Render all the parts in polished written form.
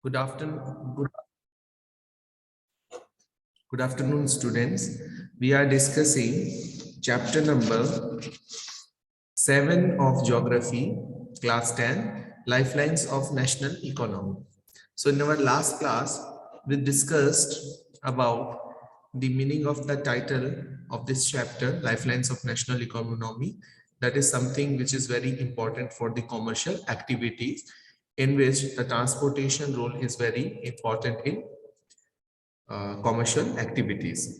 Good afternoon. Good afternoon, students. We are discussing chapter number 7 of Geography, class 10, Lifelines of National Economy. So in our last class, we discussed about the meaning of the title of this chapter, Lifelines of National Economy. That is something which is very important for the commercial activities, in which the transportation role is very important in commercial activities.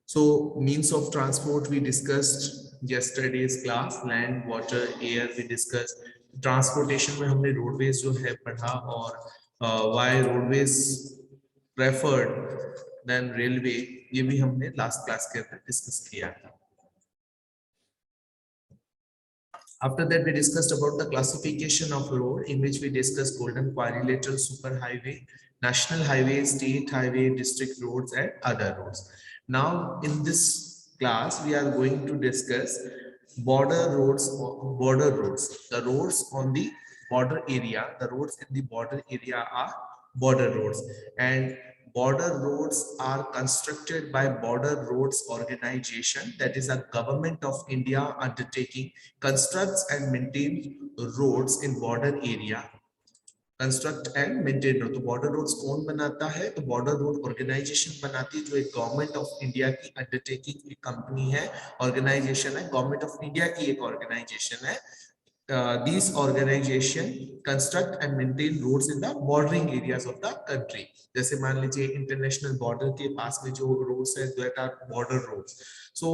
So means of transport we discussed yesterday's class, land, water, air we discussed. Transportation में हमने roadways जो है पढ़ा और why roadways preferred than railway ये भी हमने last class के अंदर discuss किया था. After that, we discussed about the classification of road, in which we discussed golden quadrilateral superhighway, national highway, state highway, district roads, and other roads. Now, in this class, we are going to discuss border roads, the roads on the border area. The roads in the border area are border roads, and border roads are constructed by Border Roads Organization, that is a government of India undertaking, constructs and maintains roads in border area. Construct and maintain road. तो border roads कौन बनाता है? तो border road organisation बनाती है, जो एक government of India की अंडरटेकिंग एक कंपनी है, ऑर्गेनाइजेशन है, गवर्नमेंट ऑफ इंडिया की एक ऑर्गेनाइजेशन है. These organization construct and maintain roads in the bordering areas of the country. जैसे मान लीजिए इंटरनेशनल बॉर्डर के पास में जो रोड्स है, that are border roads. So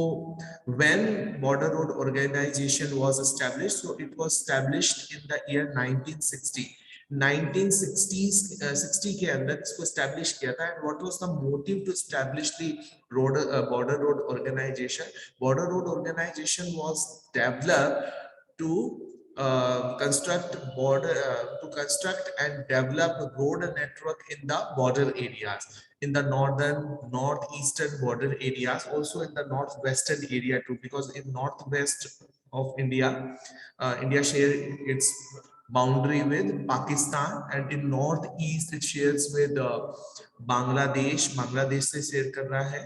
when border road organization was established, so it was established in the year 1960. 1960s 60 के अंदर इसको establish किया था. And what was the motive to establish the road border road organization? Border road organization was developed to construct and develop road network in the border areas, in the northeastern border areas, also in the northwestern area too, because in northwest of India, India share its boundary with Pakistan, and in northeast it shares with Bangladesh से share कर रहा है,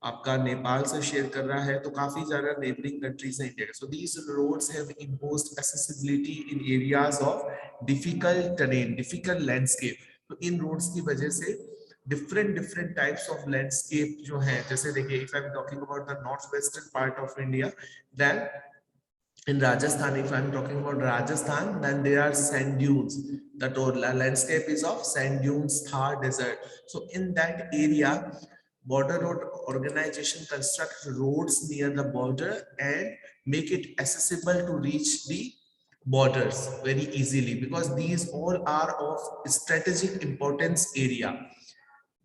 आपका नेपाल से share कर रहा है, तो काफी ज्यादा नेबरिंग कंट्रीज है India. So these roads have imposed accessibility in areas of difficult terrain, difficult landscape. तो इन रोड्स की वजह से डिफरेंट टाइप्स ऑफ लैंडस्केप जो है, जैसे देखिए if I am talking about the north western part of India, then in Rajasthan, if I'm talking about Rajasthan, then there are sand dunes. The total landscape is of sand dunes, Thar desert. So in that area, border road organization construct roads near the border and make it accessible to reach the borders very easily, because these all are of strategic importance area.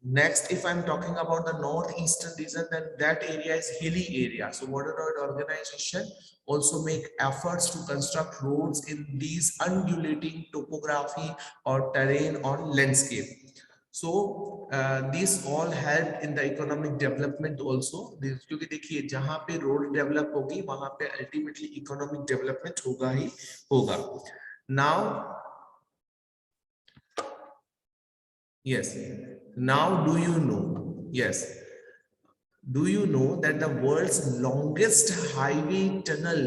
Next, if I'm talking about the northeastern region, then that area is hilly area. So border road organization also make efforts to construct roads in these undulating topography or terrain or landscape. So these all help in the economic development also, क्योंकि देखिए जहां पे road develop होगी वहां पे ultimately economic development होगा ही होगा. Now, yes, now do you know? Yes. Do you know that the world's longest highway tunnel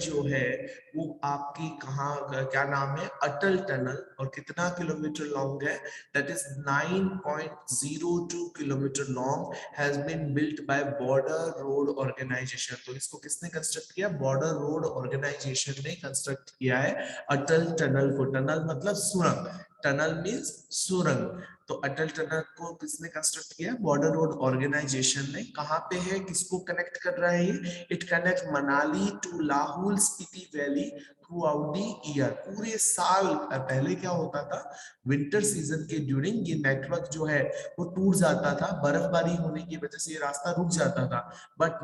जो है वो आपकी कहाँ, क्या नाम है? अटल टनल. और कितना किलोमीटर लॉन्ग है? That is 9.02 kilometre long, has been built by Border Road Organization. तो इसको किसने कंस्ट्रक्ट किया? बॉर्डर रोड ऑर्गेनाइजेशन ने कंस्ट्रक्ट किया है अटल टनल को. टनल मतलब सुरंग, टनल मीन्स सुरंग. तो अटल टनल को किसने कंस्ट्रक्ट किया? बॉर्डर रोड ऑर्गेनाइजेशन ने. कहां पे है, किसको कनेक्ट कर रहा है? It connect Manali to Lahaul Spiti valley throughout the year. पूरे साल. पहले क्या होता था, विंटर सीजन के ड्यूरिंग ये नेटवर्क जो है वो टूट जाता था, बर्फबारी होने की वजह से ये रास्ता रुक जाता था. But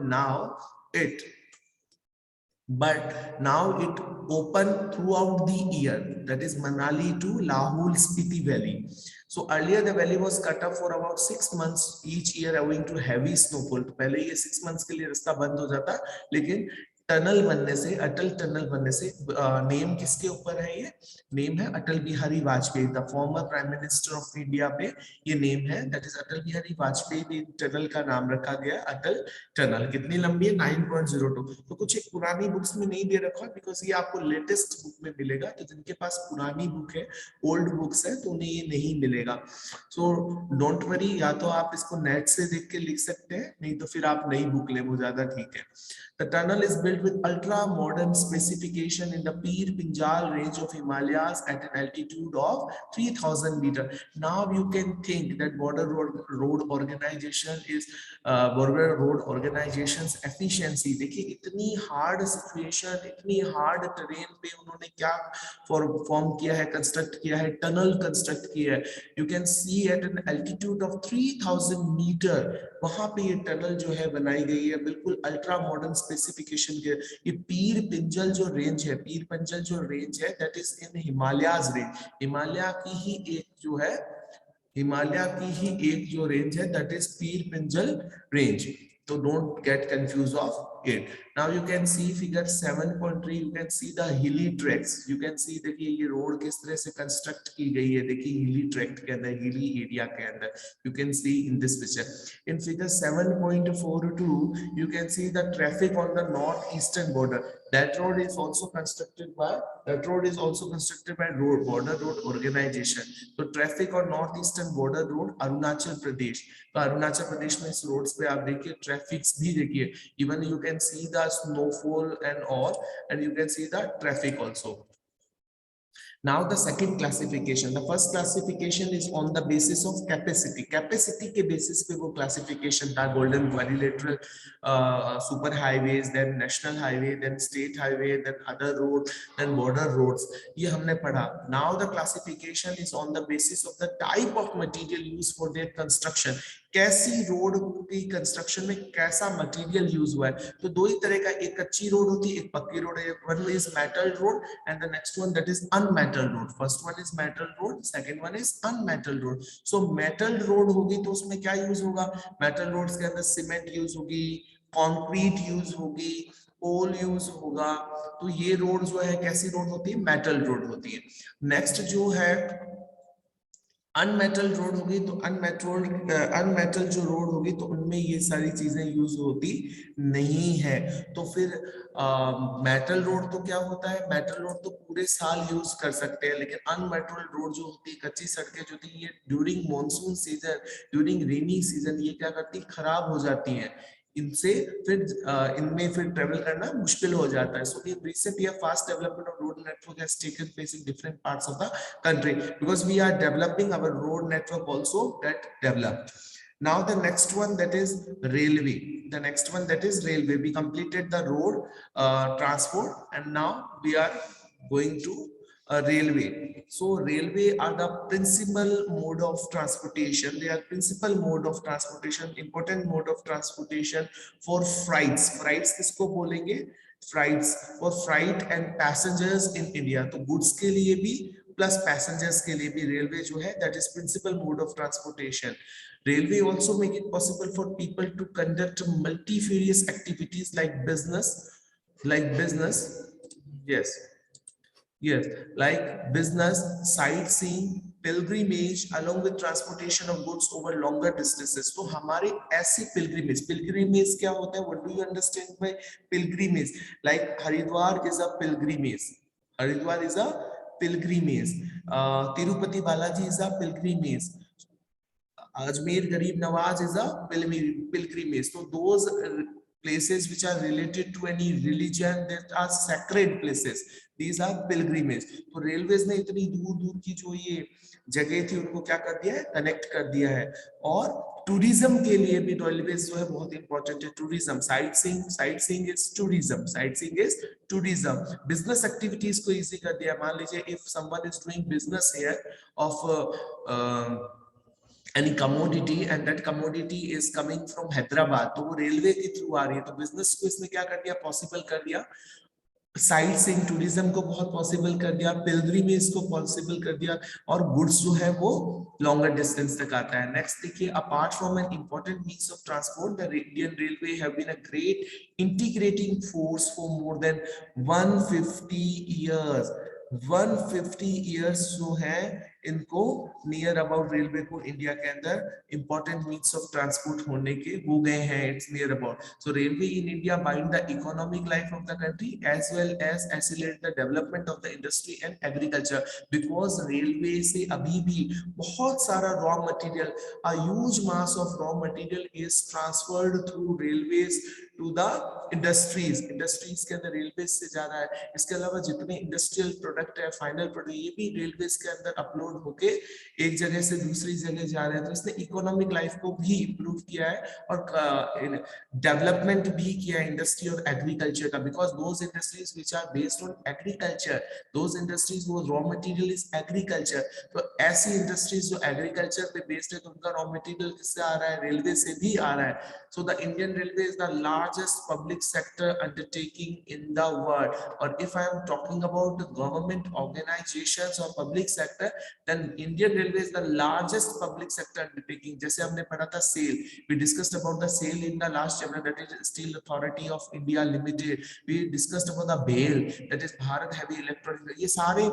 now it open throughout the year, that is Manali to Lahul Spiti Valley. So earlier the valley was cut off for about 6 months each year owing to heavy snowfall. तो पहले ये 6 months के लिए रास्ता बंद हो जाता, लेकिन टनल बनने से, अटल टनल बनने से, नेम किसके ऊपर है? ये नेम है Atal Bihari Vajpayee, the former prime minister of India पे ये नेम है, that is Atal Bihari Vajpayee. Tunnel का नाम रखा गया अटल टनल। कितनी लंबी है? 9.02। तो कुछ एक पुरानी बुक्स में नहीं दे रखा बिकॉज ये आपको लेटेस्ट बुक में मिलेगा, तो जिनके पास पुरानी बुक है, ओल्ड बुक्स है, तो उन्हें ये नहीं मिलेगा। सो डोंट वरी, या तो आप इसको नेट से देख के लिख सकते हैं, नहीं तो फिर आप नई बुक ले, वो ज्यादा ठीक है। The tunnel is built with ultra-modern specification in the Pir Pinjal range of Himalayas at an altitude of 3,000 meters. Now you can think that road organization is border road organization's efficiency. देखिए इतनी hard situation, इतनी hard terrain पे उन्होंने क्या form किया है, construct किया है, tunnel construct किया है. You can see at an altitude of 3,000 meter, वहां पे ये टनल जो है बनाई गई है, बिल्कुल अल्ट्रा मॉडर्न स्पेसिफिकेशन के। ये पीर पिंजल जो रेंज है, पीर पिंजल जो रेंज है, that is in Himalayas range. Himalaya की ही एक जो है, हिमालय की ही एक जो रेंज है, दैट इज पीर पिंजल रेंज। तो don't get confuse of it. Now you can see figure 7.3, you can see the hilly tracks. You can see देखिए ये रोड किस तरह से कंस्ट्रक्ट की गई है, देखिए हिली ट्रैक्ट के अंदर, हिली एरिया के अंदर। You can see in this picture. In figure 7.42, you can see the traffic on the northeastern border. That road is also constructed by border road organization. तो ट्रैफिक और north eastern border road Arunachal Pradesh, तो अरुणाचल प्रदेश में इस roads पे आप देखिए traffics भी देखिए, even you can see the snowfall and all, and you can see the traffic also. Now the second classification, the first classification is on the basis of capacity. Capacity के basis पे वो classification था, golden quadrilateral, super highways, then national highway, then state highway, then other road, then border roads, ये हमने पढ़ा. Now the classification is on the basis of the type of material used for their construction. कैसी road की construction में कैसा material use हुआ है। तो दो ही तरह का, एक कच्ची रोड होती है, एक पक्की रोड है। One is metal road and the next one that is unmetalled road. First one is metal road, second one is unmetalled road. So metal road होगी तो उसमें क्या यूज होगा? मेटल रोड्स के अंदर सीमेंट यूज होगी, concrete use होगी, कोल use होगा। तो ये रोड जो है कैसी रोड होती है? मेटल रोड होती है। नेक्स्ट जो है अनमेटल रोड होगी, तो अनमेटल जो रोड होगी तो उनमें ये सारी चीजें यूज होती नहीं है। तो फिर मेटल रोड तो क्या होता है? मेटल रोड तो पूरे साल यूज कर सकते हैं, लेकिन अनमेटल रोड जो होती है, कच्ची सड़कें जो होती है, ये during monsoon season, during rainy season ये क्या करती, खराब हो जाती हैं। इनसे फिर इनमें फिर ट्रेवल करना मुश्किल हो जाता है। सो इन recent year fast development of road network has taken place in different parts of the country because we are developing our road network also get developed. Now the next one, that is railway. The next one, that is railway. We completed the road transport and now we are going to railway. So railway are the principal mode of transportation. They are principal mode of transportation, important mode of transportation for freights. Freights किसको बोलेंगे? Freights, for freight and passengers in India. तो goods के लिए भी plus passengers के लिए भी railway जो है that is principal mode of transportation. Railway also make it possible for people to conduct multifarious activities like business. Yes. Yes, like business, sightseeing, pilgrimage, along with transportation of goods over longer distances. तो हमारे ऐसे pilgrimage क्या होता है? What do you understand by pilgrimage? Like Haridwar is a pilgrimage. Haridwar is a pilgrimage. Tirupati Balaji is a pilgrimage. Ajmer Garib Nawaz is a pilgrimage. So those places which are related to any religion, that are sacred places, these are pilgrimage. तो railways ने इतनी दूर दूर की जो ये जगह थी उनको क्या कर दिया है? कनेक्ट कर दिया है। और टूरिज्म के लिए भी रेलवेज जो है बहुत इंपॉर्टेंट है। Tourism, sight seeing is tourism. Business activities को इजी कर दिया। मान लीजिए if someone is doing business here of any commodity and that commodity is coming from Hyderabad, तो वो रेलवे के थ्रू आ रही है, तो बिजनेस को इसने क्या कर दिया? पॉसिबल कर दिया। साइट सीइंग टूरिज्म को बहुत पॉसिबल कर दिया, पिलग्रिमेज को पॉसिबल कर दिया, और गुड्स जो है वो लॉन्गर डिस्टेंस तक आता है। नेक्स्ट देखिए, apart from an important means of transport, the Indian railway have been a great integrating force for more than 150 years. 150 years जो है इनको नियर अबाउट रेलवे को इंडिया के अंदर इंपॉर्टेंट मीन्स ऑफ ट्रांसपोर्ट होने के हो गए हैं। It's near about, so railway in India bind the economic life of the country as well as accelerate the development of the industry and agriculture, because railway से अभी भी बहुत सारा raw material, a huge mass of raw material is transferred through railways to the industries के अंदर railways से जा रहा है। इसके अलावा जितने इंडस्ट्रियल प्रोडक्ट है, फाइनल प्रोडक्ट, ये भी रेलवेज के अंदर अपलोड होके एक जगह से दूसरी जगह जा रहे हैं। तो इसने इकोनॉमिक लाइफ को भी इंप्रूव किया है और डेवलपमेंट भी किया है इंडस्ट्री और एग्रीकल्चर का, because those industries which are based on agriculture, those industries वो रॉ मटेरियल इज एग्रीकल्चर। तो ऐसी इंडस्ट्रीज जो एग्रीकल्चर पे बेस्ड है, तो उनका रॉ मटेरियल किससे आ रहा है? रेलवे से भी आ रहा है। So the Indian railway is the largest public sector undertaking in the world. Or if I am talking about the government organizations or public sector, then Indian Railway is the largest public sector undertaking. जैसे हमने पढ़ा था SAIL, we discussed about the SAIL in the last chapter, that is Steel Authority of India Limited. We discussed about the BHEL, that is Bharat Heavy Electronics. ये सारे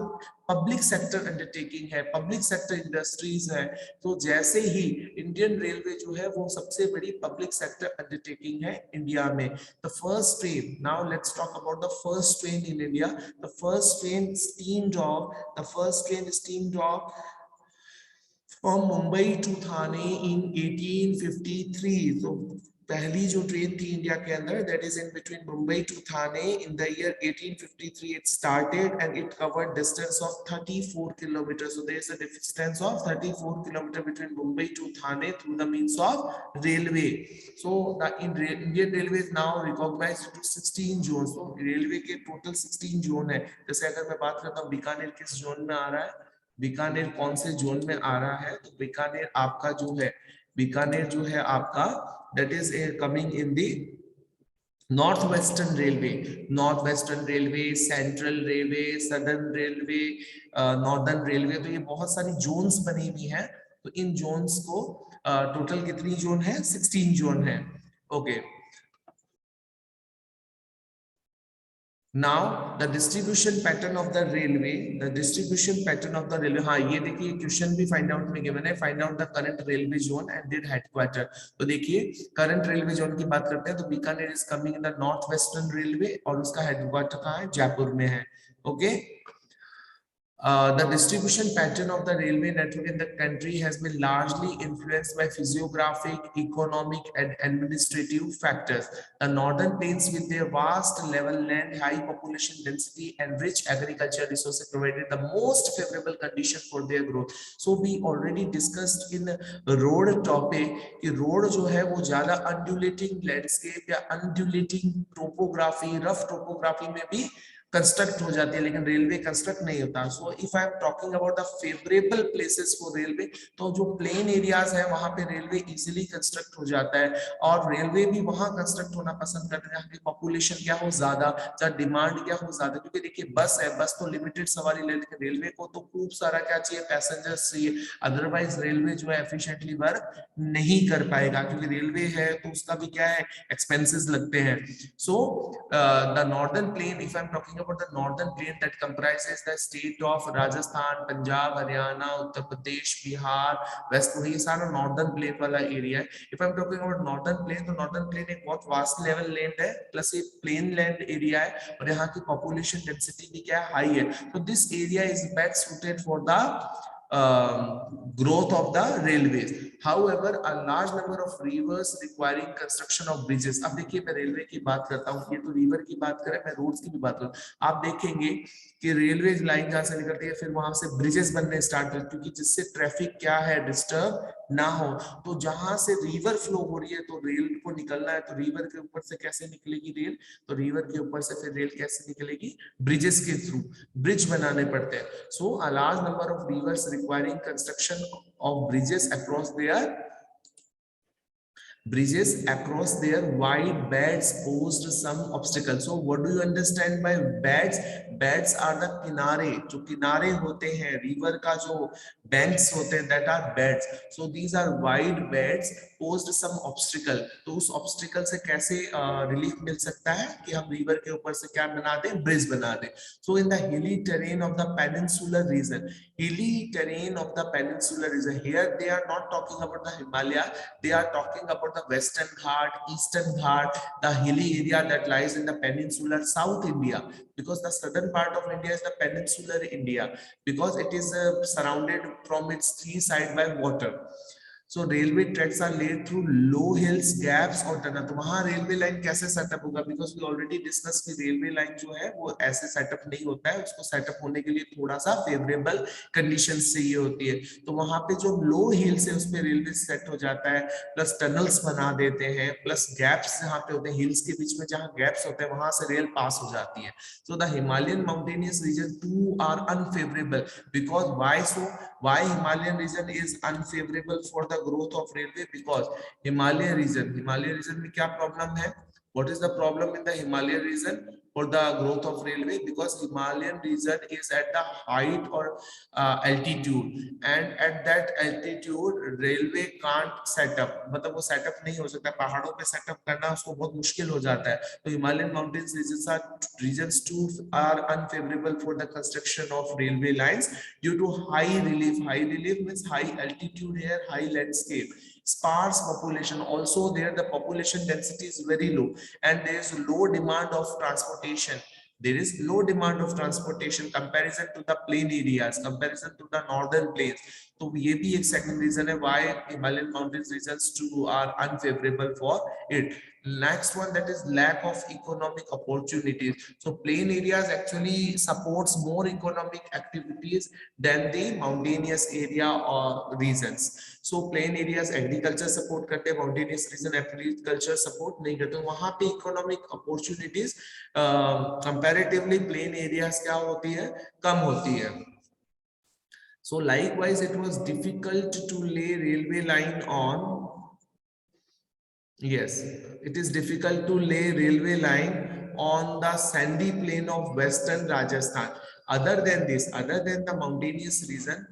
public sector undertaking है, public sector industries है। तो जैसे ही Indian railway जो है वो सबसे बड़ी पब्लिक सेक्टर अंडरटेकिंग है इंडिया में। The first train, now let's talk about the first train in India. The first train steamed off from Mumbai to Thane in 1853. So पहली जो ट्रेन थी इंडिया के अंदर, that is in between Mumbai to Thane in the year 1853 it started, and it covered distance of 34 kilometers. So there is a distance of 34 kilometers between Mumbai to Thane through the means of railway. So the Indian Railway is now recognized into 16 zones. So railway के total 16 zone है। जैसे अगर मैं बात करता हूँ बीकानेर किस zone में आ रहा है, बीकानेर कौन से जोन में आ रहा है, तो बीकानेर आपका जो है, बीकानेर जो है आपका that is coming in the Northwestern Railway, Central Railway, Southern Railway, Northern Railway। तो ये बहुत सारी जोन्स बनी हुई हैं। तो इन जोन्स को टोटल कितनी जोन है? 16 जोन है। Okay, Now the distribution pattern of the railway, हाँ ये देखिए क्वेश्चन भी फाइंड आउट में गिवन है, find out the current railway zone and their headquarter. तो देखिए करंट रेलवे जोन की बात करते हैं तो Bikaner is coming in the north western railway, और उसका हेडक्वार्टर कहाँ है? जयपुर में है। Okay, the distribution pattern of the railway network in the country has been largely influenced by physiographic, economic, and administrative factors. The northern plains, with their vast level land, high population density, and rich agricultural resources, provided the most favorable condition for their growth. So we already discussed in road topic कि road जो है वो ज़्यादा undulating landscape या undulating topography, rough topography में भी construct हो जाती है, लेकिन रेलवे कंस्ट्रक्ट नहीं होता। So if I am talking about the favourable places for railway, तो जो प्लेन एरियाज है वहां पे रेलवे इजीली कंस्ट्रक्ट हो जाता है, और रेलवे भी वहां कंस्ट्रक्ट होना पसंद करते हैं जहाँ की पॉपुलेशन क्या हो ज्यादा, जहाँ डिमांड क्या हो ज्यादा। क्योंकि देखिए बस है, बस तो लिमिटेड सवारी ले, लेकिन रेलवे को तो खूब सारा क्या चाहिए? पैसेंजर्स चाहिए, अदरवाइज रेलवे जो है एफिशिएंटली वर्क नहीं कर पाएगा, क्योंकि रेलवे है तो उसका भी क्या है? एक्सपेंसेस लगते हैं। So the northern plain, if I am talking about the northern plain that comprises the state of Rajasthan, Punjab, Haryana, Uttar Pradesh, Bihar, West Bengal, ये सारा northern plain वाला area है। If I'm talking about northern plain, तो northern plain एक बहुत vast level land है, plus ये plain land area है, और यहाँ की population density भी क्या है? High है। So this area is best suited for the growth of the railways. However, a large number of rivers requiring construction of bridges. अब देखिए मैं रेलवे की बात करता हूँ, ये तो रिवर की बात करें, मैं रोड्स की भी बात करूँ। आप देखेंगे कि रेलवे लाइन जहाँ से निकलती है फिर वहां से ब्रिजेस बनने स्टार्ट करते, क्योंकि जिससे ट्रैफिक क्या है? डिस्टर्ब ना हो। तो जहां से रिवर फ्लो हो रही है तो रेल को निकलना है, तो रिवर के ऊपर से कैसे निकलेगी रेल? तो रिवर के ऊपर से फिर रेल कैसे निकलेगी? ब्रिजेस के थ्रू, ब्रिज बनाने पड़ते हैं। So a large number of rivers requiring construction of bridges across their Bridges across their wide beds posed some obstacles. So what do you understand by beds? Beds are the किनारे, जो किनारे होते हैं river का, जो banks होते हैं, that are beds. So these are wide beds posed some obstacle. तो उस obstacle से कैसे रिलीफ मिल सकता है कि हम रिवर के ऊपर से क्या बना दें, ब्रिज बना दें. So in the hilly terrain of the peninsular region, hilly terrain of the peninsular region, here they are not talking about the Himalaya, they are talking about the Western Ghat, Eastern Ghat, the hilly area that lies in the peninsular South India, because the southern part of India is the peninsular India, because it is surrounded from its three sides by water. So railway tracks are laid through low hills, gaps और tunnel. तो वहां railway line कैसे setup होगा? Because we already discuss कि railway line जो है वो ऐसे सेटअप नहीं होता है, उसको सेटअप होने के लिए थोड़ा सा फेवरेबल कंडीशंस चाहिए होती है. तो वहां पे जो लो हिल्स है उस पे रेलवे सेट हो जाता है, प्लस टनल्स बना देते हैं, प्लस गैप्स जहाँ पे होते हैं हिल्स के बीच में, जहाँ गैप्स होते हैं वहां से रेल पास हो जाती है. So the Himalayan mountainous region too are unfavourable. Because why so? Why Himalayan region is unfavorable for the growth of railway? Because Himalayan region में क्या problem है? What is the problem in the Himalayan region for the growth of railway? Because Himalayan region is at the height or altitude, and at that altitude railway can't set up. मतलब वो setup नहीं हो सकता, पहाड़ों पे setup करना उसको बहुत मुश्किल हो जाता है. तो Himalayan mountains regions too are unfavorable for the construction of railway lines due to high relief. High relief means high altitude here, high landscape, sparse population. Also there the population density is very low, and there is low demand of transportation. There is low demand of transportation comparison to the plain areas, comparison to the northern plains. तो ये भी एक second reason है why Himalayan mountains regions too are unfavorable for it. Next one, that is lack of economic opportunities. So plain areas actually supports more economic activities than the mountainous area or regions. So plain areas agriculture support करते हैं, mountainous region agriculture support नहीं करते. वहां पे economic opportunities comparatively plain areas क्या होती है, कम होती है. So likewise it was difficult to lay railway line on. Yes, it is difficult to lay railway line on the sandy plain of western Rajasthan. Other than this, other than the mountainous region,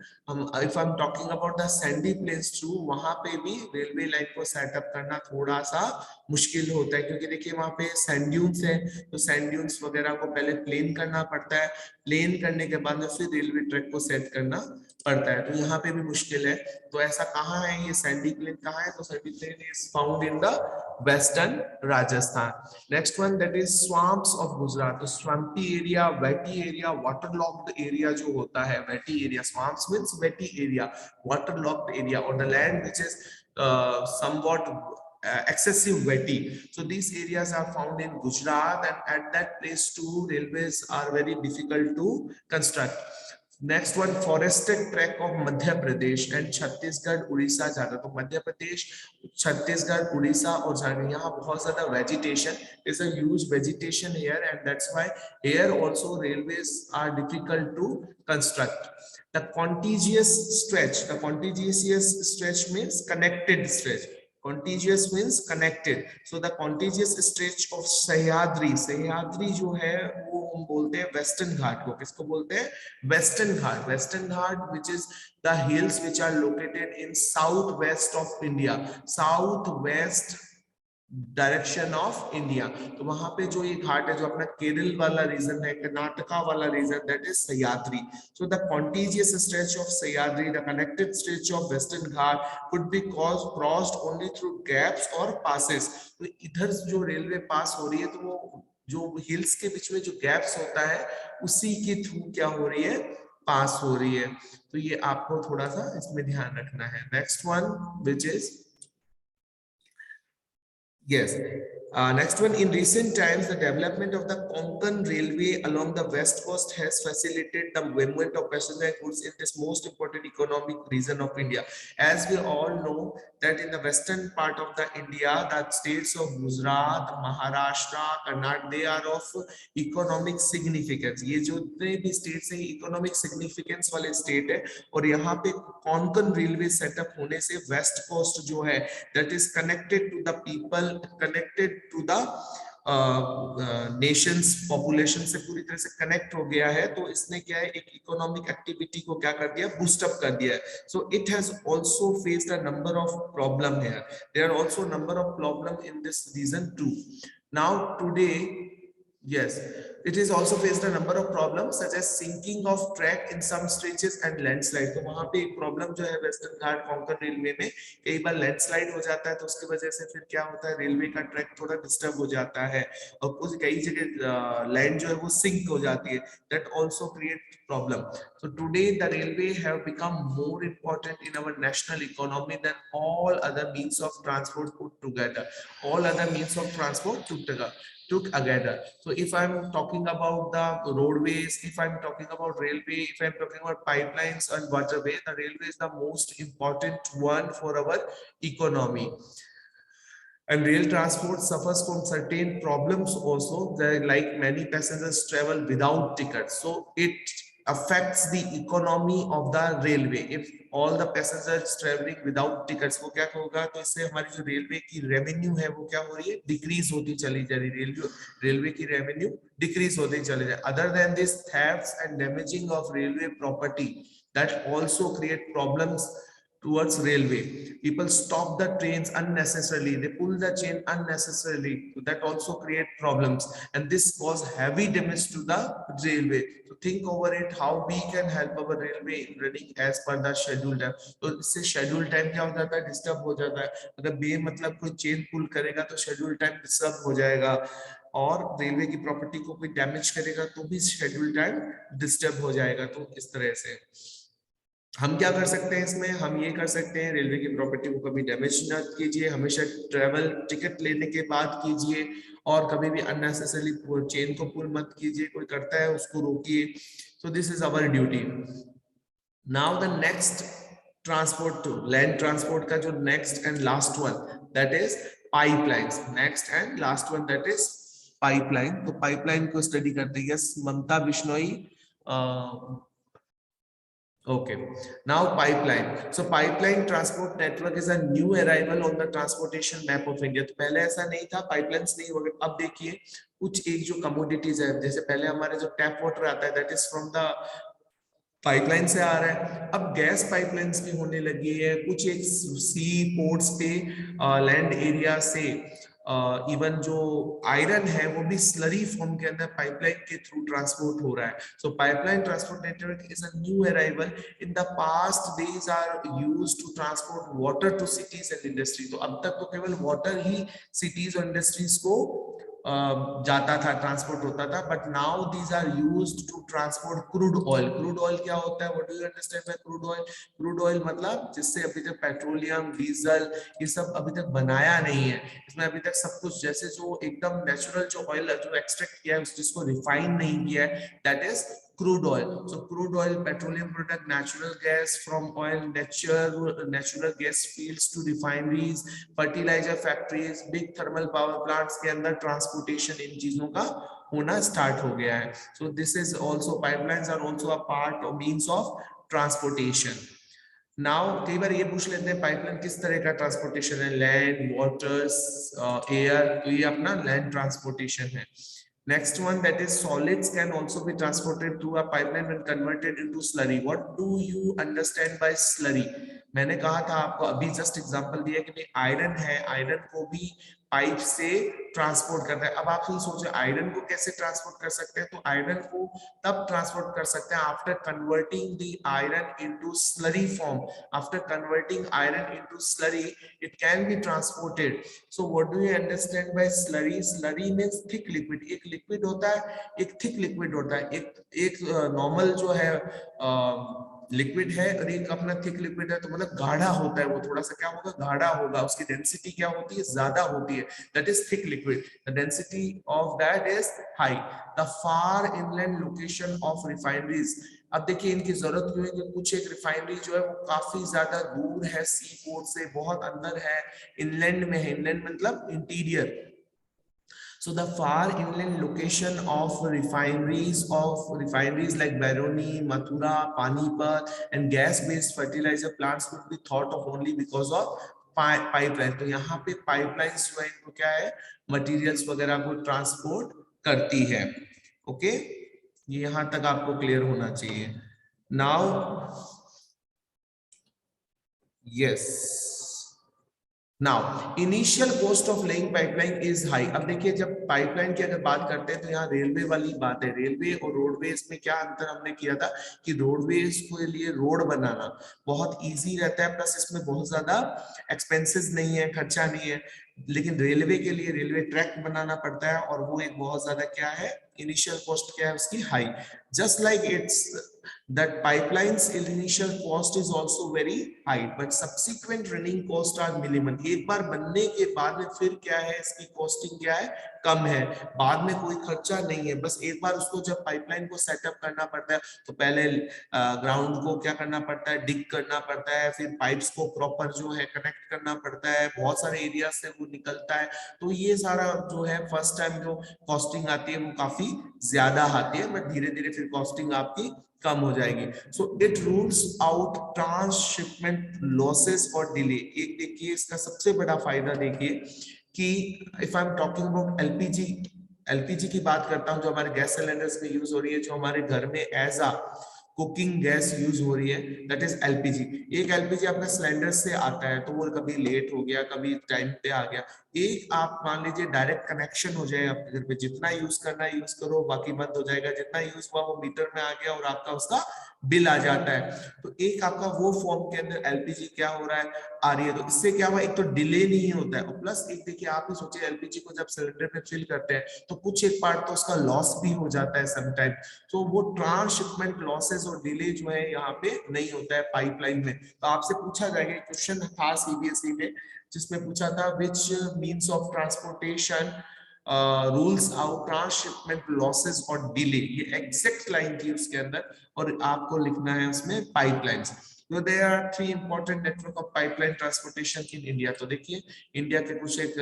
if I'm talking about the sandy plains too, वहां पे भी railway line को setup करना थोड़ा सा मुश्किल होता है, क्योंकि देखिए वहां पे सैंड ड्यून्स है, तो सैंड ड्यून्स वगैरह को पहले प्लेन करना पड़ता है, प्लेन करने के बाद में फिर रेलवे ट्रैक को सेट करना पड़ता है. तो यहाँ पे भी मुश्किल है. तो ऐसा कहाँ है ये सैंडी प्लेन कहाँ है? तो sandy plain is found in the western Rajasthan. Next one, that is swamps of Gujarat. तो swampy area, wetty area, water locked area जो होता है, wetty area, swamps means wetty area, water locked area, और the land which is somewhat excessive wetty. So these areas are found in Gujarat, and at that place too railways are very difficult to construct. Next one, forested track of Madhya Pradesh and Chhattisgarh, Orissa जाना. तो मध्य प्रदेश, छत्तीसगढ़, उड़ीसा और जाना, यहाँ बहुत ज्यादा vegetation, is a huge vegetation here, and that's why here also railways are difficult to construct. The contiguous stretch means connected stretch. Contiguous means connected. So the contiguous stretch of Sahyadri, Sahyadri जो है वो हम बोलते हैं वेस्टर्न घाट को. किसको बोलते हैं? Western Ghat. Western Ghat which is the hills which are located in southwest of India, southwest direction of India. तो वहां पे जो ये घाट है, जो अपना केरल वाला रीजन है, कर्नाटका वाला region, that is Sahyadri. So the contiguous stretch of Sahyadri, the connected stretch of Western Ghat could be crossed only through gaps और पासेस. तो इधर जो रेलवे पास हो रही है, तो वो जो हिल्स के बीच में जो गैप्स होता है उसी के थ्रू क्या हो रही है, पास हो रही है. तो ये आपको थोड़ा सा इसमें ध्यान रखना है. Next one which is, yes, Next one, in recent times, the development of the Konkan Railway along the west coast has facilitated the movement of passenger goods in this most important economic region of India. As we all know that in the western part of the India, the states of Gujarat, Maharashtra, Karnataka, they are of economic significance. ये जो जितने भी states हैं economic significance वाले state है और यहाँ पे Konkan Railway setup होने से west coast जो है that is connected to the people, connected to the Nations population से पूरी तरह से कनेक्ट हो गया है, तो इसने क्या है एक इकोनॉमिक एक्टिविटी को क्या कर दिया, बूस्ट अप कर दिया है. So it has also faced a number of problem here. There are also number of problem in this region too. Now today yes, it is also faced a number of problems such as sinking of track in some stretches and landslide. तो वहां पे एक problem जो है western घाट Konkan railway में, कई बार landslide हो जाता है तो उसकी वजह से फिर क्या होता है, रेलवे का ट्रैक थोड़ा डिस्टर्ब हो जाता है और कुछ कई जगह लैंड जो है वो सिंक हो जाती है. That also create problem. So today the railway have become more important in our national economy than all other means of transport put together. All other means of transport together. So if I'm talking about the roadways, if I'm talking about railway, if I'm talking about pipelines and waterway, the railway is the most important one for our economy. And rail transport suffers from certain problems also, like many passengers travel without tickets, so it affects the economy of the railway. If all the passengers traveling without tickets, वो क्या होगा, तो इससे हमारी जो railway की revenue है वो क्या हो रही है, डिक्रीज होती चली जा रही है. रेलवे की रेवेन्यू डिक्रीज होती चली जा रही है. Other than this thefts and damaging of railway property, that also create problems towards railway. People stop the trains unnecessarily, they pull the chain unnecessarily, so that also create problems, and this cause heavy damage to the railway. So think over it, how we can help our railway in running as per the schedule time. तो इससे schedule time क्या हो जाता है, disturb हो जाता है. अगर बेमतलब कोई चेन पुल करेगा तो schedule time डिस्टर्ब हो जाएगा, और रेलवे की प्रॉपर्टी को कोई डैमेज करेगा तो भी schedule time डिस्टर्ब हो जाएगा. तो इस तरह से हम क्या कर सकते हैं इसमें, हम ये कर सकते हैं, रेलवे की प्रॉपर्टी को कभी डैमेज ना कीजिए, हमेशा ट्रेवल टिकट लेने के बाद कीजिए, और कभी भी अननेसेसरली चेन को पुल मत कीजिए, कोई करता है उसको रोकिए. So this is our duty. Now the next transport to land transport का जो next and last one, that is pipelines. Next and last one that is pipeline. तो पाइपलाइन को स्टडी करते हैं. Yes, Mamta Bishnoi. Okay, now pipeline. So pipeline transport network is a new arrival on the transportation map of India. तो पहले ऐसा नहीं था, pipelines नहीं होगा. अब देखिए कुछ एक जो कमोडिटीज है, जैसे पहले हमारे जो टैप वाटर आता है that is from the pipeline से आ रहा है, अब गैस पाइपलाइंस भी होने लगी है. कुछ एक सी पोर्ट्स पे लैंड एरिया से इवन जो आयरन है वो भी स्लरी फॉर्म के अंदर पाइपलाइन के थ्रू ट्रांसपोर्ट हो रहा है. So pipeline transport network is a new arrival. In the past these are used to transport water to cities and industry. तो अब तक तो केवल वाटर ही सिटीज और इंडस्ट्रीज को जाता था, ट्रांसपोर्ट होता था, but now these are used to transport crude oil. Crude oil क्या होता है, what do you understand by crude oil? Crude oil मतलब जिससे अभी तक पेट्रोलियम, डीजल ये सब अभी तक बनाया नहीं है. इसमें अभी तक सब कुछ जैसे जो एकदम नेचुरल जो ऑयल जो एक्सट्रैक्ट किया है जिसको रिफाइन नहीं किया है, that is crude oil. So crude oil, petroleum product, natural gas from oil, natural gas fields to refineries, fertilizer factories, big thermal power plants के अंदर transportation इन चीजों का होना start हो गया है. So this is also, pipelines are also a part or means of transportation. Now कई बार ये पूछ लेते हैं पाइपलाइन किस तरह का ट्रांसपोर्टेशन है, लैंड, वाटर्स, एयर. तो ये अपना लैंड ट्रांसपोर्टेशन है. Next one, that is solids can also be transported through a pipeline when converted into slurry. What do you understand by slurry? मैंने कहा था आपको अभी जस्ट एग्जांपल दिया कि भाई आयरन है, आयरन को भी पाइप से ट्रांसपोर्ट करता है. अब आप ही सोचो आयरन को कैसे ट्रांसपोर्ट कर सकते हैं, तो आयरन को तब ट्रांसपोर्ट कर सकते हैं after converting the iron into slurry form. After converting iron into slurry it can be transported. So what do you understand by slurry? Slurry means thick liquid. एक लिक्विड होता है, एक थिक लिक्विड होता है. एक नॉर्मल जो है liquid है और एक अपना थिक लिक्विड है, तो मतलब गाढ़ा होता है वो, थोड़ा सा क्या होगा, गाढ़ा होगा, उसकी डेंसिटी क्या होती है, ज्यादा होती है, that is thick liquid, the density of that is high. The far inland location of refineries, अब देखिए इनकी जरूरत क्यों है कि कुछ एक रिफाइनरी जो है वो काफी ज्यादा दूर है सी पोर्ट से, बहुत अंदर है, इनलैंड में है, इनलैंड मतलब interior. So the far inland location of refineries like Baroni, Mathura, Panipat, and gas-based fertilizer plants would be thought of only because of pipeline. तो यहाँ पे pipelines जो है इनको क्या है, materials वगैरह को transport करती है। ओके, ये यहाँ तक आपको क्लियर होना चाहिए। Now, yes. Now initial cost of laying pipeline is high. अब देखिए जब पाइपलाइन की अगर बात करते हैं तो यहाँ रेलवे वाली बात है, रेलवे और रोडवेज में क्या अंतर हमने किया था कि रोडवेज के लिए रोड बनाना बहुत इजी रहता है, प्लस इसमें बहुत ज्यादा एक्सपेंसेस नहीं है, खर्चा नहीं है, लेकिन रेलवे के लिए रेलवे ट्रैक बनाना पड़ता है और वो एक बहुत ज्यादा क्या है, इनिशियल कॉस्ट क्या है उसकी, high. Just like it's that pipelines initial cost is also very high but subsequent running cost are minimal। एक बार बनने के बाद में फिर क्या है, इसकी कॉस्टिंग क्या है, कम है, बाद में कोई खर्चा नहीं है, बस एक बार उसको जब पाइपलाइन को सेटअप करना पड़ता है तो पहले ग्राउंड को क्या करना पड़ता है, डिग करना पड़ता है, फिर पाइप्स को प्रॉपर जो है कनेक्ट करना पड़ता है, बहुत सारे एरिया से वो निकलता है, तो ये सारा जो है फर्स्ट टाइम जो कॉस्टिंग आती है वो काफी ज्यादा आती है, बट धीरे धीरे फिर कॉस्टिंग आपकी कम हो जाएगी। So it rules out transshipment losses और डिले। एक देखिए इसका सबसे बड़ा फायदा देखिए कि if I am talking about LPG, LPG की बात करता हूं जो हमारे गैस सिलेंडर्स में यूज हो रही है, जो हमारे घर में as a cooking gas use हो रही है, दैट इज एलपीजी। एक एलपीजी आपका सिलेंडर से आता है तो वो कभी लेट हो गया, कभी टाइम पे आ गया, एक आप मान लीजिए डायरेक्ट कनेक्शन हो जाए आपके घर पे, जितना यूज करना है यूज करो, बाकी बंद हो जाएगा, जितना यूज हुआ वो मीटर में आ गया और आपका उसका बिल आ जाता है। तो एक आपका वो फॉर्म के अंदर एलपीजी क्या हो रहा है, आ रही है, तो इससे क्या हुआ, एक तो डिले नहीं होता है और प्लस एक देखिए आप ही सोचिए एलपीजी को जब सिलेंडर पे फिल करते हैं तो कुछ एक पार्ट तो उसका लॉस भी हो जाता है समटाइम, तो वो ट्रांसशिपमेंट लॉसेस और डिले जो है यहाँ पे नहीं होता है पाइपलाइन में। तो आपसे पूछा जाएगा, क्वेश्चन था सीबीएसई में जिसमें पूछा था which means of transportation rules out transshipment losses और डिले, ये एग्जैक्ट लाइन थी उसके अंदर और आपको लिखना है उसमें पाइपलाइंस। तो there are 3 important network of pipeline transportation in India. तो देखिए इंडिया के कुछ एक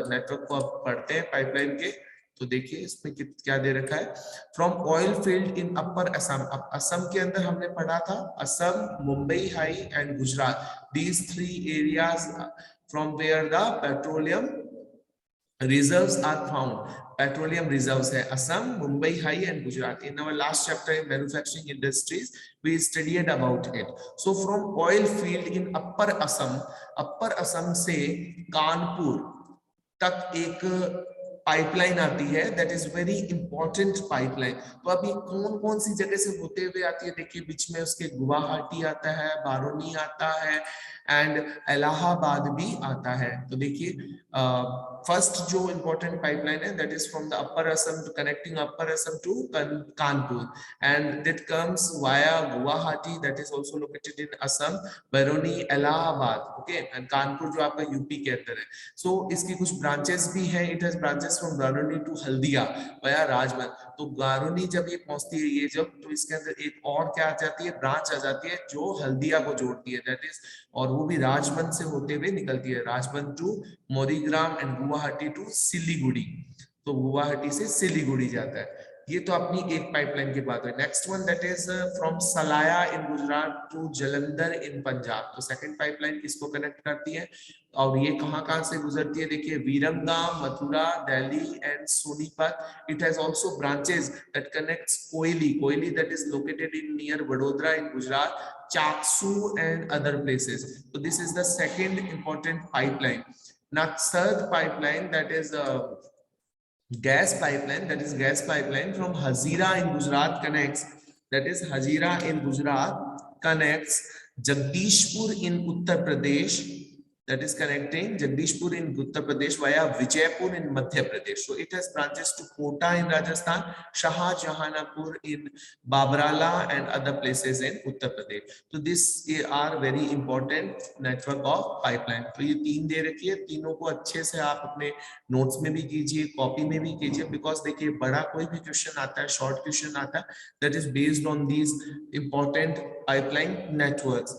नेटवर्क को आप पढ़ते हैं पाइपलाइन के, तो देखिए इसमें क्या दे रखा है, from oil field in upper Assam. अब असम के अंदर हमने पढ़ा था Assam, Mumbai High and Gujarat, these 3 areas from where the petroleum reserves are found। petroleum reserves है Assam, Mumbai High and Gujarat. in our last chapter in manufacturing industries we studied about it। so from oil field in upper assam से कानपुर तक एक pipeline आती है, that is very important pipeline. तो अभी कौन कौन सी जगह से होते हुए आती है, देखिए बीच में उसके गुवाहाटी आता है, बारोनी आता है एंड इलाहाबाद भी आता है। तो देखिए फर्स्ट जो इंपॉर्टेंट पाइपलाइन है that is from the upper Assam to connecting upper Assam to Kanpur and that comes via Guwahati, that is also located in Assam, Barauni, Allahabad, okay, and Kanpur जो आपका यूपी के अंदर है। सो इसकी कुछ ब्रांचेस भी हैं, it has branches from Barauni to Haldia via Rajmahal. तो बारोनी जब ये पहुंचती है ये जब, तो इसके अंदर एक और क्या आ जाती है, ब्रांच आ जाती है जो हल्दिया को जोड़ती है, दैट इज, और वो भी राजमहल से होते हुए निकलती है, Rajmahal to Morigram and Guwahati to Siliguri. तो गुवाहाटी से सिलीगुड़ी जाता है। ये तो अपनी एक पाइपलाइन की बात है। Next one that is from Salaya in Gujarat to Jalandhar in Punjab. तो सेकंड पाइपलाइन किसको कनेक्ट करती है और ये कहां से गुजरती है, देखिए Viramgam, Mathura, Delhi and Sonipat. It has also branches that connects Koyali that is located in near Vadodara in Gujarat, Chaksu and other places. तो this is the second important pipeline. Now third pipeline that is gas pipeline from Hazira in Gujarat connects, that is Hazira in Gujarat connects Jagdishpur in Uttar Pradesh, that is connecting Jagdishpur in Uttar Pradesh via Vijaypur in Madhya Pradesh. So it has branches to Kota in Rajasthan, Shahjahanpur in Babrala and other places in Uttar Pradesh. So this are very important network of pipeline. तो ये तीन दे रखी है, तीनों को अच्छे से आप अपने नोट्स में भी कीजिए, कॉपी में भी कीजिए, बिकॉज देखिए बड़ा कोई भी क्वेश्चन आता है, शॉर्ट क्वेश्चन आता है, that is based on these important pipeline networks.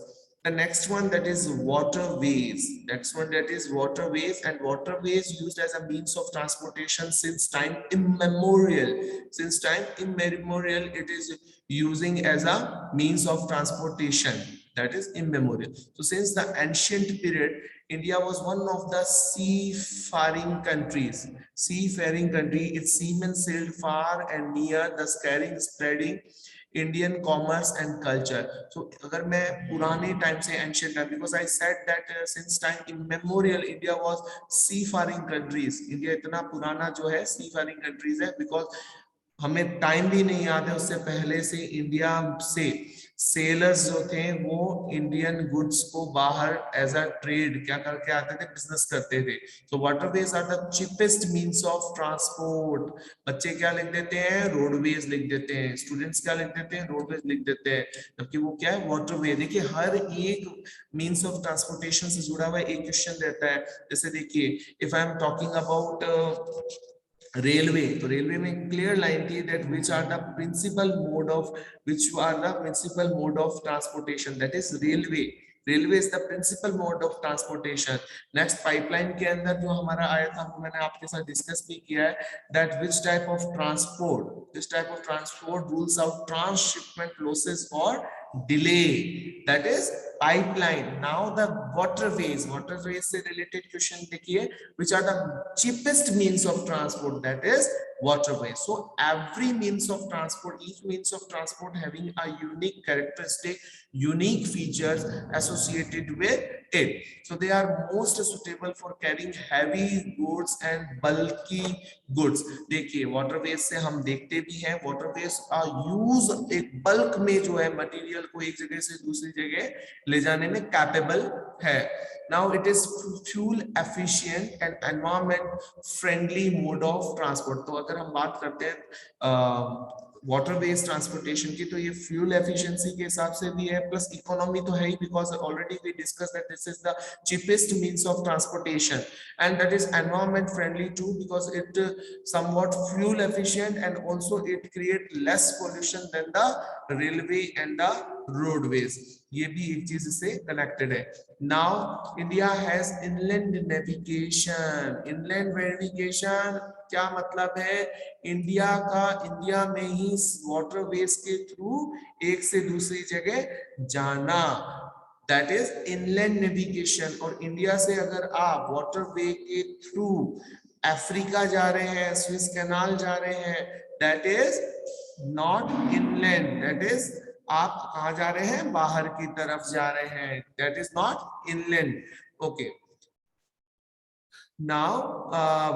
The next one, that is waterways. That's one, that is waterways, and waterways used as a means of transportation since time immemorial. Since time immemorial, it is using as a means of transportation, that is immemorial. So since the ancient period, India was one of the seafaring countries. Seafaring country, its seamen sailed far and near, thus carrying, spreading Indian commerce and culture. So अगर मैं पुराने time से ancient time, because I said that since time immemorial India was seafaring countries. India इतना पुराना जो है seafaring countries है, because हमें टाइम भी नहीं याद है, उससे पहले से इंडिया से सेलर्स जो थे वो इंडियन गुड्स को बाहर एज अ ट्रेड क्या करके आते थे, बिजनेस करते थे. तो waterways are the cheapest means of transport. बच्चे क्या लिख देते हैं, रोडवेज लिख देते हैं, स्टूडेंट्स क्या लिख देते हैं, रोडवेज लिख देते हैं, जबकि वो क्या है, वाटरवे. देखिए हर एक मींस ऑफ ट्रांसपोर्टेशन से जुड़ा हुआ एक क्वेश्चन रहता है. जैसे देखिए, if I am talking about railway, तो रेलवे में क्लियर लाइन थी that which are the principal mode of transportation, that is railway. Railway is the principal mode of transportation. Next pipeline के अंदर जो हमारा आया था, मैंने आपके साथ डिस्कस भी किया है, that which type of transport rules out transshipment losses और delay, that is pipeline. Now the waterways से रिलेटेड क्वेश्चन देखिए, which are the cheapest means of transport, that is waterway. So every means of transport, each means of transport having a unique characteristic, unique features associated with it. So they are most suitable for carrying heavy goods and bulky goods. देखिए waterways से हम देखते भी हैं, waterways are use एक bulk में जो है मटेरियल को एक जगह से दूसरी जगह ले जाने में कैपेबल है. Now it is fuel efficient and environment friendly mode of transport. तो अगर हम बात करते हैं वाटरवेज ट्रांसपोर्टेशन की, तो ये फ्यूल एफिशिएंसी के हिसाब से भी है, प्लस इकोनॉमी तो है ही, because already we discuss that this is the cheapest means of transportation, and that is environment friendly too, because it somewhat fuel efficient and also it create less pollution than the railway and the roadways. ये भी एक चीज से connected है. Now India has inland navigation. Inland navigation क्या मतलब है, India में ही वाटरवेज के थ्रू एक से दूसरी जगह जाना, दैट इज इनलैंड नेविगेशन. और इंडिया से अगर आप वाटरवे के थ्रू अफ्रीका जा रहे हैं, स्विस कैनाल जा रहे हैं, that is not inland, that is आप कहां जा रहे हैं, बाहर की तरफ जा रहे हैं, that is not inland. Okay, now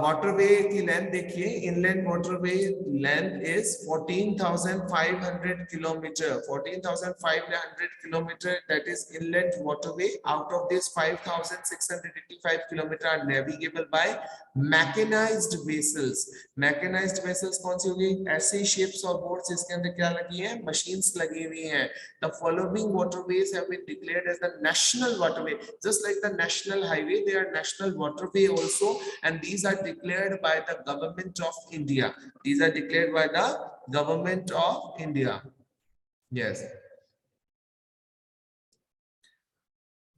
waterway की लेंथ देखिए, inland waterway length is 14,500 kilometre. 14,500 kilometre, that is inland waterway. Out of this 5,685 kilometre are navigable by mechanised vessels. Mechanised vessels कौन सी होगी, ऐसी शिप्स और बोट्स इसके अंदर क्या लगी है, मशीन्स लगी हुई हैं. The following waterways have been declared as the national waterway. Just like the national highway, they are national waterway also. And these are declared by the government of India. These are declared by the government of India. Yes.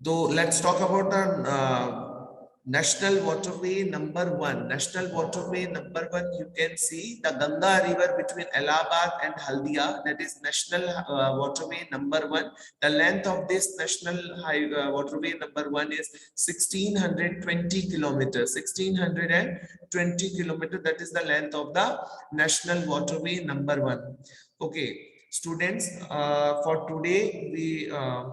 So let's talk about the national waterway number 1. National waterway number 1, you can see the Ganga river between Allahabad and Haldia, that is national waterway number 1. The length of this national waterway number 1 is 1620 kilometers. 1620 kilometers, that is the length of the national waterway number 1. Okay students, for today we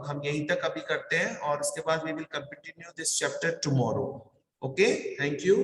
हम यहीं तक अभी करते हैं, और इसके बाद we will continue this chapter tomorrow. Okay, thank you.